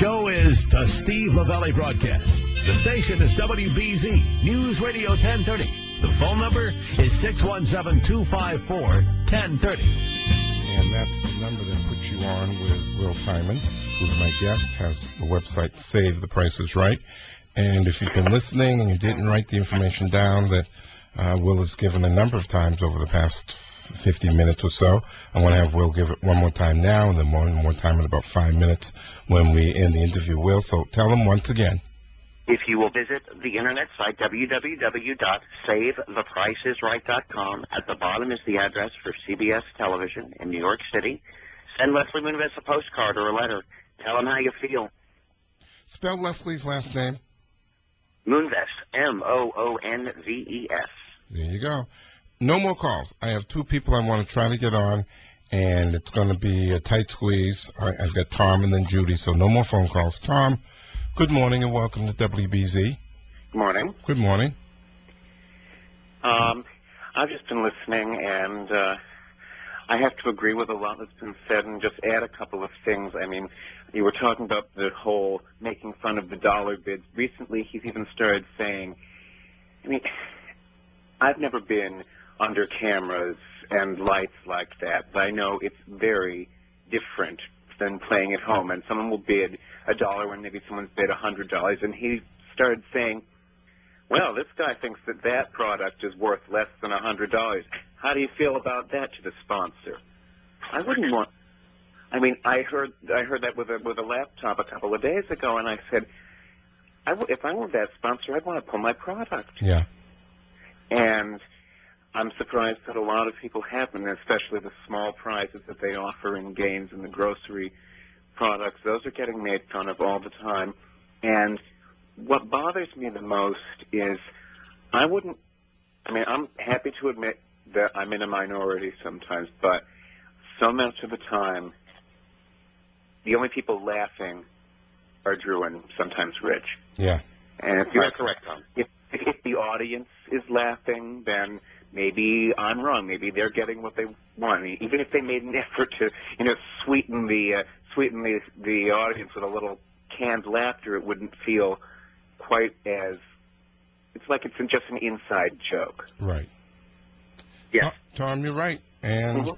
show is the Steve Lavelli Broadcast. The station is WBZ News Radio 1030. The phone number is 617-254-1030. And that's the number that puts you on with Will Timon, who's my guest, has the website Save the Price is Right. And if you've been listening and you didn't write the information down that Will has given a number of times over the past 50 minutes or so, I want to have Will give it one more time now and then one more time in about 5 minutes when we end the interview. Will, so tell them once again. If you will visit the internet site, www.savethepriceisright.com, at the bottom is the address for CBS Television in New York City. Send Leslie Moonves a postcard or a letter. Tell him how you feel. Spell Leslie's last name. Moonves, Moonves. There you go. No more calls. I have two people I want to try to get on, and it's going to be a tight squeeze. I've got Tom and then Judy, so no more phone calls. Tom, good morning and welcome to WBZ. Good morning. Good morning. I've just been listening, and I have to agree with a lot that's been said and just add a couple of things. I mean, you were talking about the whole making fun of the dollar bids. Recently, he's even started saying, I mean, I've never been under cameras and lights like that, but I know it's very different than playing at home. And someone will bid $1 when maybe someone's bid $100, and he started saying, well, this guy thinks that that product is worth less than $100. How do you feel about that to the sponsor? I wouldn't want. I mean, I heard that with a laptop a couple of days ago, and I said, if I were that sponsor, I'd want to pull my product. Yeah. And I'm surprised that a lot of people haven't, especially the small prizes that they offer in games and the grocery products. Those are getting made fun of all the time. And what bothers me the most is I'm happy to admit that I'm in a minority sometimes, but so much of the time, the only people laughing are Drew and sometimes Rich. Yeah. And if you're correct, Tom. If the audience is laughing, then maybe I'm wrong. Maybe they're getting what they want. I mean, even if they made an effort to, sweeten the audience with a little canned laughter, it wouldn't feel quite as. It's like it's just an inside joke. Right. Yeah. Tom, you're right, and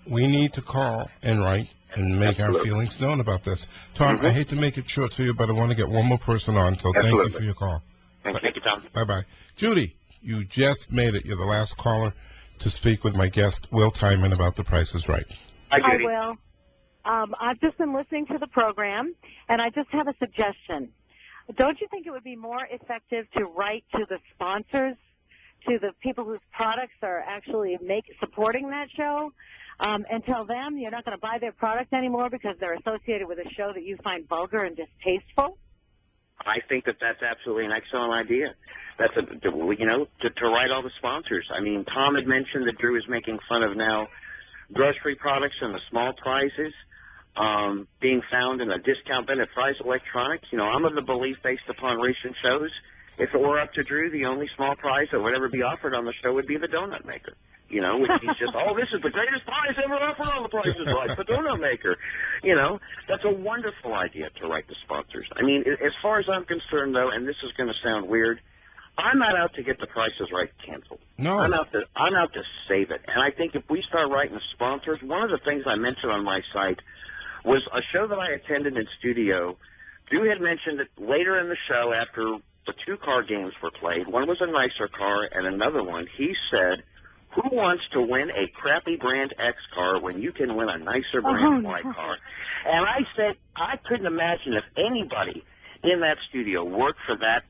we need to call and write and make our feelings known about this. Tom, I hate to make it short to you, but I want to get one more person on, so thank you for your call. Thank you, Tom. Bye-bye. Judy, you just made it. You're the last caller to speak with my guest, Will Timon, about The Price is Right. Hi, Judy. Hi, Will. I've just been listening to the program, and I just have a suggestion. Don't you think it would be more effective to write to the sponsors, to the people whose products are actually supporting that show, and tell them you're not going to buy their product anymore because they're associated with a show that you find vulgar and distasteful? I think that that's absolutely an excellent idea. That's to write all the sponsors. I mean, Tom had mentioned that Drew is making fun of now grocery products and the small prizes being found in a discount bin at Fry's Electronics. I'm of the belief, based upon recent shows, if it were up to Drew, the only small prize that would ever be offered on the show would be the donut maker. Which he's just, this is the greatest prize ever offered on The Price is Right, the donut maker. That's a wonderful idea to write the sponsors. I mean, as far as I'm concerned, though, and this is going to sound weird, I'm not out to get The Price is Right canceled. No. I'm out to save it. And I think if we start writing the sponsors, one of the things I mentioned on my site was a show that I attended in studio. Drew had mentioned that later in the show, after the two car games were played, one was a nicer car and another one, he said, who wants to win a crappy brand X car when you can win a nicer brand Y car? And I said I couldn't imagine if anybody in that studio worked for that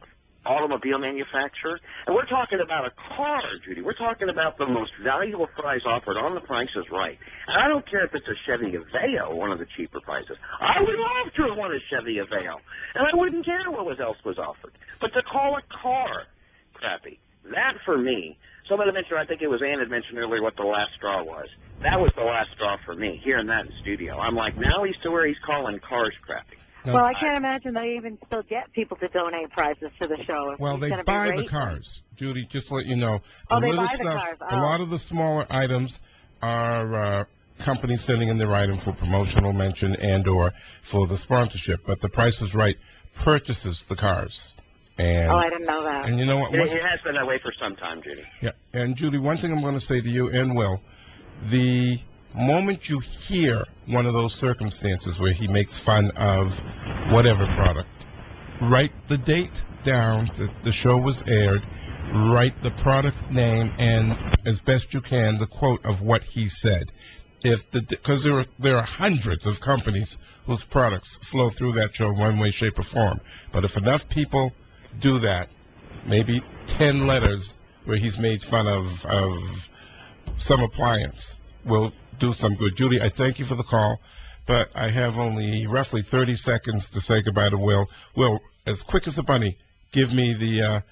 automobile manufacturer. And we're talking about a car, Judy. We're talking about the most valuable prize offered on The Price is Right. And I don't care if it's a Chevy Aveo, one of the cheaper prizes. I would love to have won a Chevy Aveo. And I wouldn't care what else was offered. But to call a car crappy, that for me, somebody mentioned, I think it was Ann had mentioned earlier what the last straw was. That was the last straw for me, hearing that in studio. I'm like, now he's to where he's calling cars crappy. No, well, I can't imagine they even still get people to donate prizes to the show. Well, they buy the cars, Judy, just to let you know. Oh, they buy the cars. A lot of the smaller items are companies sending in their item for promotional mention and or for the sponsorship, but The Price is Right purchases the cars. And, I didn't know that. And you know what? It has been that way for some time, Judy. Yeah, and Judy, one thing I'm going to say to you and Will, the moment you hear one of those circumstances where he makes fun of whatever product, write the date down that the show was aired, write the product name, and as best you can, the quote of what he said. Because there are hundreds of companies whose products flow through that show in one way, shape, or form. But if enough people do that, maybe 10 letters where he's made fun of some appliance will do some good. Judy, I thank you for the call, but I have only roughly 30 seconds to say goodbye to Will. Will, as quick as a bunny, give me the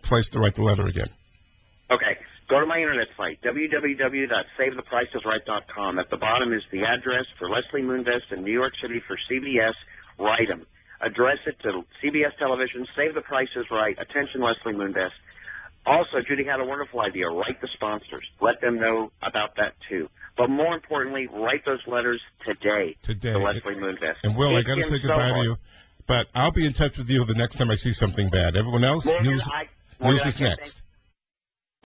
place to write the letter again. Okay. Go to my internet site, www.savethepricesright.com. At the bottom is the address for Leslie Moonves in New York City for CBS. Write them. Address it to CBS Television. Save the Price is Right. Attention, Leslie Moonves. Also, Judy had a wonderful idea. Write the sponsors. Let them know about that, too. But more importantly, write those letters today. To Leslie Moonves. And, Will, I got to say goodbye to you. But I'll be in touch with you the next time I see something bad. Everyone else, news is next.